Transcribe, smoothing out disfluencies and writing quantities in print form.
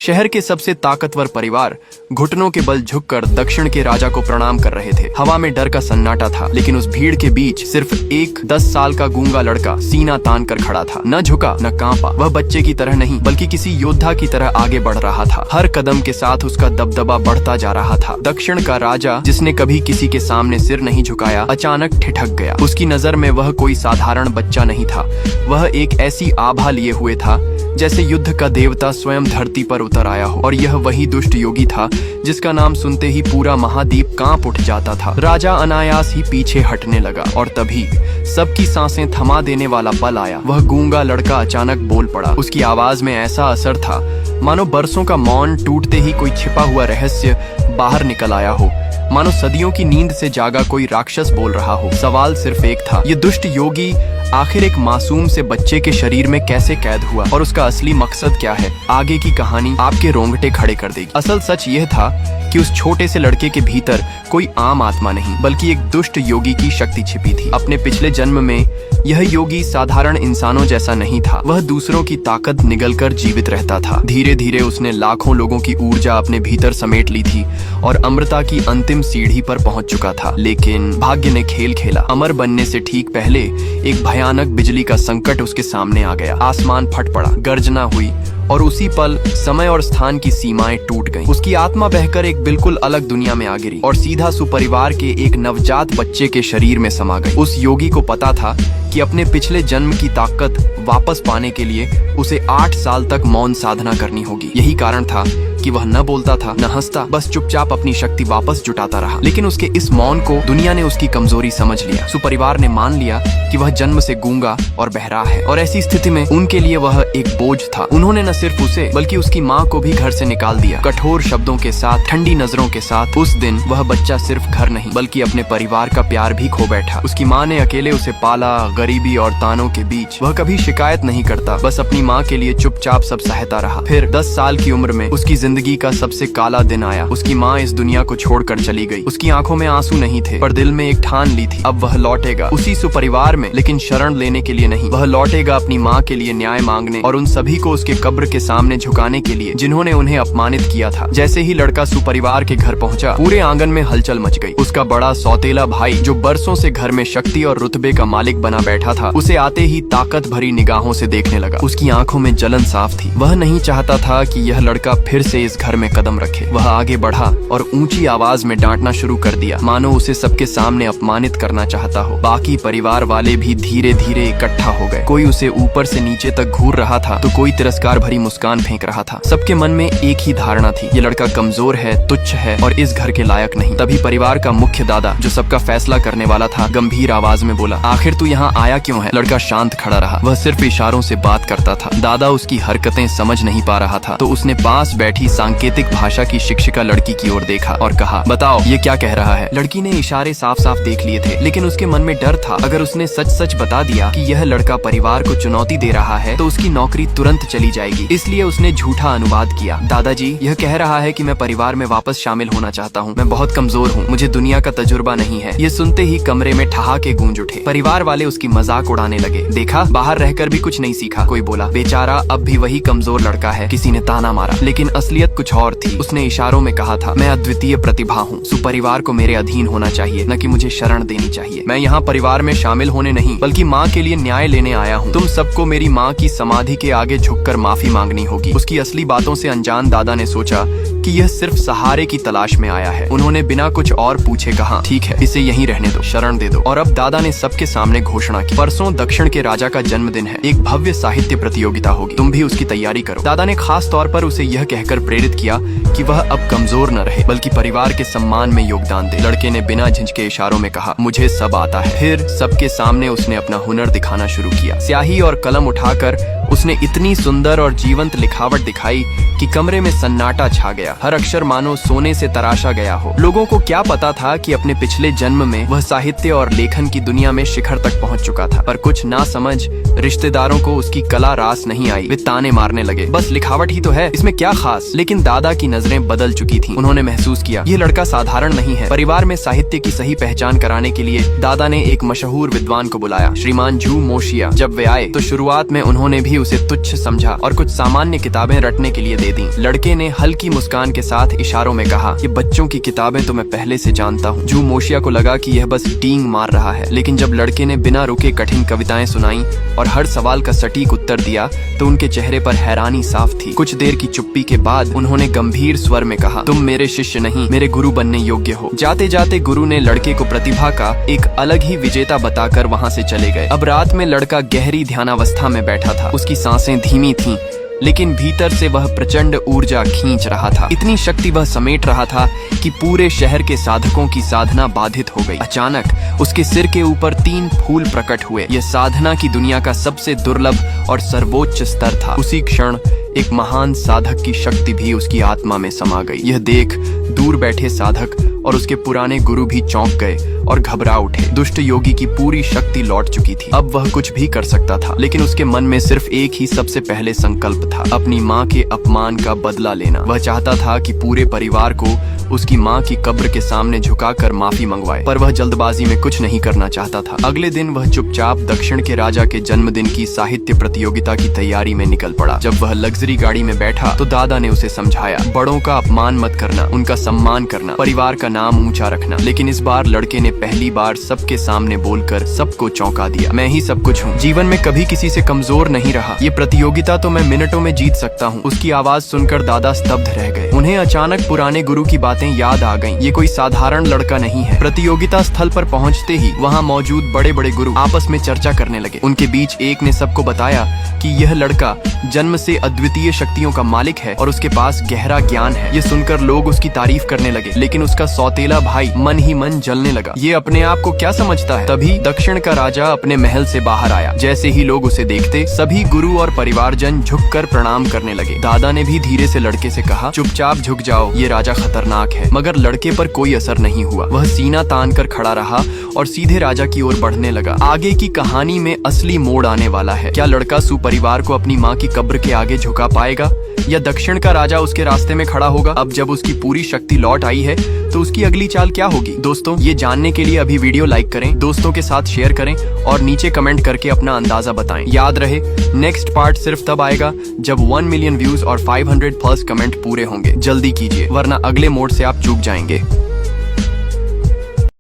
शहर के सबसे ताकतवर परिवार घुटनों के बल झुककर दक्षिण के राजा को प्रणाम कर रहे थे। हवा में डर का सन्नाटा था, लेकिन उस भीड़ के बीच सिर्फ एक 10 साल का गूंगा लड़का सीना तान कर खड़ा था। न झुका न कांपा। वह बच्चे की तरह नहीं बल्कि किसी योद्धा की तरह आगे बढ़ रहा था। हर कदम के साथ उसका दबदबा बढ़ता जा रहा था। दक्षिण का राजा, जिसने कभी किसी के सामने सिर नहीं झुकाया, अचानक ठिठक गया। उसकी नजर में वह कोई साधारण बच्चा नहीं था। वह एक ऐसी आभा लिए हुए था जैसे युद्ध का देवता स्वयं धरती पर उतर आया हो। और यह वही दुष्ट योगी था जिसका नाम सुनते ही पूरा महाद्वीप कांप उठ जाता था। राजा अनायास ही पीछे हटने लगा और तभी सबकी सांसें थमा देने वाला पल आया। वह गूंगा लड़का अचानक बोल पड़ा। उसकी आवाज में ऐसा असर था मानो बरसों का मौन टूटते ही कोई छिपा हुआ रहस्य बाहर निकल आया हो, मानो सदियों की नींद से जागा कोई राक्षस बोल रहा हो। सवाल सिर्फ एक था, ये दुष्ट योगी आखिर एक मासूम से बच्चे के शरीर में कैसे कैद हुआ और उसका असली मकसद क्या है? आगे की कहानी आपके रोंगटे खड़े कर देगी। असल सच यह था कि उस छोटे से लड़के के भीतर कोई आम आत्मा नहीं बल्कि एक दुष्ट योगी की शक्ति छिपी थी। अपने पिछले जन्म में यह योगी साधारण इंसानों जैसा नहीं था। वह दूसरों की ताकत निगलकर जीवित रहता था। धीरे धीरे उसने लाखों लोगों की ऊर्जा अपने भीतर समेट ली थी और अमरता की अंतिम सीढ़ी पर पहुंच चुका था। लेकिन भाग्य ने खेल खेला। अमर बनने से ठीक पहले एक भयानक बिजली का संकट उसके सामने आ गया। आसमान फट पड़ा, गर्जना हुई और उसी पल समय और स्थान की सीमाएं टूट गईं। उसकी आत्मा बहकर एक बिल्कुल अलग दुनिया में आ गिरी और सीधा सुपरिवार के एक नवजात बच्चे के शरीर में समा गई। उस योगी को पता था कि अपने पिछले जन्म की ताकत वापस पाने के लिए उसे 8 साल तक मौन साधना करनी होगी। यही कारण था कि वह न बोलता था न हंसता, बस चुपचाप अपनी शक्ति वापस जुटाता रहा। लेकिन उसके इस मौन को दुनिया ने उसकी कमजोरी समझ लिया। सुपरिवार ने मान लिया कि वह जन्म से गूंगा और बहरा है और ऐसी स्थिति में उनके लिए वह एक बोझ था। उन्होंने न सिर्फ उसे बल्कि उसकी माँ को भी घर से निकाल दिया। कठोर शब्दों के साथ, ठंडी नजरों के साथ। उस दिन वह बच्चा सिर्फ घर नहीं बल्कि अपने परिवार का प्यार भी खो बैठा। उसकी माँ ने अकेले उसे पाला, गरीबी और तानों के बीच। वह कभी शिकायत नहीं करता, बस अपनी माँ के लिए चुपचाप सब सहता रहा। फिर 10 साल की उम्र में उसकी जिंदगी का सबसे काला दिन आया। उसकी माँ इस दुनिया को छोड़कर चली गई। उसकी आंखों में आंसू नहीं थे, पर दिल में एक ठान ली थी, अब वह लौटेगा उसी सुपरिवार में, लेकिन शरण लेने के लिए नहीं। वह लौटेगा अपनी माँ के लिए न्याय मांगने और उन सभी को उसके कब्र के सामने झुकाने के लिए जिन्होंने उन्हें अपमानित किया था। जैसे ही लड़का सुपरिवार के घर पहुंचा, पूरे आंगन में हलचल मच गई। उसका बड़ा सौतेला भाई, जो बरसों से घर में शक्ति और रुतबे का मालिक बना बैठा था, उसे आते ही ताकत भरी निगाहों से देखने लगा। उसकी आंखों में जलन साफ थी। वह नहीं चाहता था कि यह लड़का फिर से इस घर में कदम रखे। वह आगे बढ़ा और ऊंची आवाज में डांटना शुरू कर दिया, मानो उसे सबके सामने अपमानित करना चाहता हो। बाकी परिवार वाले भी धीरे धीरे इकट्ठा हो गए। कोई उसे ऊपर से नीचे तक घूर रहा था तो कोई तिरस्कार भरी मुस्कान फेंक रहा था। सबके मन में एक ही धारणा थी, ये लड़का कमजोर है, तुच्छ है और इस घर के लायक नहीं। तभी परिवार का मुख्य दादा, जो सबका फैसला करने वाला था, गंभीर आवाज में बोला, आखिर तू यहाँ आया क्यों है? लड़का शांत खड़ा रहा। वह सिर्फ इशारों से बात करता था। दादा उसकी हरकतें समझ नहीं पा रहा था, तो उसने पास बैठी सांकेतिक भाषा की शिक्षिका लड़की की ओर देखा और कहा, बताओ ये क्या कह रहा है? लड़की ने इशारे साफ साफ देख लिए थे, लेकिन उसके मन में डर था। अगर उसने सच सच बता दिया कि यह लड़का परिवार को चुनौती दे रहा है तो उसकी नौकरी तुरंत चली जाएगी। इसलिए उसने झूठा अनुवाद किया, दादाजी यह कह रहा है कि मैं परिवार में वापस शामिल होना चाहता हूँ। मैं बहुत कमजोर हूँ, मुझे दुनिया का तजुर्बा नहीं है। ये सुनते ही कमरे में ठहाके गूंज उठे। परिवार वाले उसकी मजाक उड़ाने लगे। देखा, बाहर रहकर भी कुछ नहीं सीखा। कोई बोला, बेचारा अब भी वही कमजोर लड़का है। किसी ने ताना मारा, लेकिन असलियत कुछ और थी। उसने इशारों में कहा था, मैं अद्वितीय प्रतिभा हूँ। सुपरिवार को मेरे अधीन होना चाहिए, न कि मुझे शरण देनी चाहिए। मैं यहाँ परिवार में शामिल होने नहीं बल्कि माँ के लिए न्याय लेने आया हूँ। तुम सबको मेरी माँ की समाधि के आगे झुककर माफी मांगनी होगी। उसकी असली बातों से अनजान दादा ने सोचा कि यह सिर्फ सहारे की तलाश में आया है। उन्होंने बिना कुछ और पूछे कहा, ठीक है, इसे यहीं रहने दो, शरण दे दो। और अब दादा ने सबके सामने घोषणा की, परसों दक्षिण के राजा का जन्मदिन है। एक भव्य साहित्य प्रतियोगिता होगी, तुम भी उसकी तैयारी करो। दादा ने खास तौर पर उसे यह कहकर प्रेरित किया कि वह अब कमजोर न रहे बल्कि परिवार के सम्मान में योगदान दे। लड़के ने बिना झिझके इशारों में कहा, मुझे सब आता है। फिर सबके सामने उसने अपना हुनर दिखाना शुरू किया। स्याही और कलम उठाकर उसने इतनी सुंदर और जीवंत लिखावट दिखाई कि कमरे में सन्नाटा छा गया। हर अक्षर मानो सोने से तराशा गया हो। लोगों को क्या पता था कि अपने पिछले जन्म में वह साहित्य और लेखन की दुनिया में शिखर तक पहुंच चुका था, पर कुछ ना समझ रिश्तेदारों को उसकी कला रास नहीं आई। वे ताने मारने लगे, बस लिखावट ही तो है, इसमें क्या खास? लेकिन दादा की नजरें बदल चुकी थीं। उन्होंने महसूस किया, ये लड़का साधारण नहीं है। परिवार में साहित्य की सही पहचान कराने के लिए दादा ने एक मशहूर विद्वान को बुलाया, श्रीमान झू मोशिया। जब वे आए तो शुरुआत में उन्होंने भी उसे तुच्छ समझा और कुछ सामान्य किताबें रटने के लिए दे दी। लड़के ने हल्की मुस्कान के साथ इशारों में कहा, ये बच्चों की किताबें तो मैं पहले से जानता हूँ। जू मोशिया को लगा कि यह बस डींग मार रहा है, लेकिन जब लड़के ने बिना रुके कठिन कविताएं सुनाई और हर सवाल का सटीक उत्तर दिया तो उनके चेहरे पर हैरानी साफ थी। कुछ देर की चुप्पी के बाद उन्होंने गंभीर स्वर में कहा, तुम मेरे शिष्य नहीं, मेरे गुरु बनने योग्य हो। जाते जाते गुरु ने लड़के को प्रतिभा का एक अलग ही विजेता बताकर वहाँ से चले गए। अब रात में लड़का गहरी ध्यानावस्था में बैठा था। उसकी सांसें धीमी थीं, लेकिन भीतर से वह प्रचंड ऊर्जा खींच रहा था। इतनी शक्ति वह समेट रहा था कि पूरे शहर के साधकों की साधना बाधित हो गई। अचानक उसके सिर के ऊपर 3 फूल प्रकट हुए। यह साधना की दुनिया का सबसे दुर्लभ और सर्वोच्च स्तर था। उसी क्षण एक महान साधक की शक्ति भी उसकी आत्मा में समा गई। यह देख दूर बैठे साधक और उसके पुराने गुरु भी चौंक गए और घबरा उठे। दुष्ट योगी की पूरी शक्ति लौट चुकी थी। अब वह कुछ भी कर सकता था, लेकिन उसके मन में सिर्फ एक ही सबसे पहले संकल्प था, अपनी माँ के अपमान का बदला लेना। वह चाहता था कि पूरे परिवार को उसकी माँ की कब्र के सामने झुकाकर माफी मंगवाए, पर वह जल्दबाजी में कुछ नहीं करना चाहता था। अगले दिन वह चुपचाप दक्षिण के राजा के जन्मदिन की साहित्य प्रतियोगिता की तैयारी में निकल पड़ा। जब वह लग्जरी गाड़ी में बैठा तो दादा ने उसे समझाया, बड़ों का अपमान मत करना, उनका सम्मान करना, परिवार का नाम ऊंचा रखना। लेकिन इस बार लड़के ने पहली बार सबके सामने बोलकर सबको चौंका दिया, मैं ही सब कुछ हूँ, जीवन में कभी किसी से कमजोर नहीं रहा, ये प्रतियोगिता तो मैं मिनटों में जीत सकता हूँ। उसकी आवाज सुनकर दादा स्तब्ध रह गए। उन्हें अचानक पुराने गुरु की बातें याद आ गईं। ये कोई साधारण लड़का नहीं है। प्रतियोगिता स्थल पर पहुंचते ही वहां मौजूद बड़े बड़े गुरु आपस में चर्चा करने लगे। उनके बीच एक ने सबको बताया कि यह लड़का जन्म से अद्वितीय शक्तियों का मालिक है और उसके पास गहरा ज्ञान है। ये सुनकर लोग उसकी तारीफ करने लगे, लेकिन उसका सौतेला भाई मन ही मन जलने लगा। ये अपने आप को क्या समझता है। तभी दक्षिण का राजा अपने महल से बाहर आया। जैसे ही लोग उसे देखते, सभी गुरु और परिवारजन झुककर प्रणाम करने लगे। दादा ने भी धीरे से लड़के से कहा, चुपचाप झुक जाओ, ये राजा खतरनाक है। मगर लड़के पर कोई असर नहीं हुआ। वह सीना तान कर खड़ा रहा और सीधे राजा की ओर बढ़ने लगा। आगे की कहानी में असली मोड़ आने वाला है। क्या लड़का सुपरिवार को अपनी माँ की कब्र के आगे झुका पाएगा या दक्षिण का राजा उसके रास्ते में खड़ा होगा? अब जब उसकी पूरी शक्ति लौट आई है तो उसकी अगली चाल क्या होगी? दोस्तों, ये जानने के लिए अभी वीडियो लाइक करें, दोस्तों के साथ शेयर करें और नीचे कमेंट करके अपना अंदाजा बताएं। याद रहे, नेक्स्ट पार्ट सिर्फ तब आएगा जब 1 मिलियन व्यूज और 500+ कमेंट पूरे होंगे। जल्दी कीजिए, वरना अगले मोड से आप चूक जाएंगे।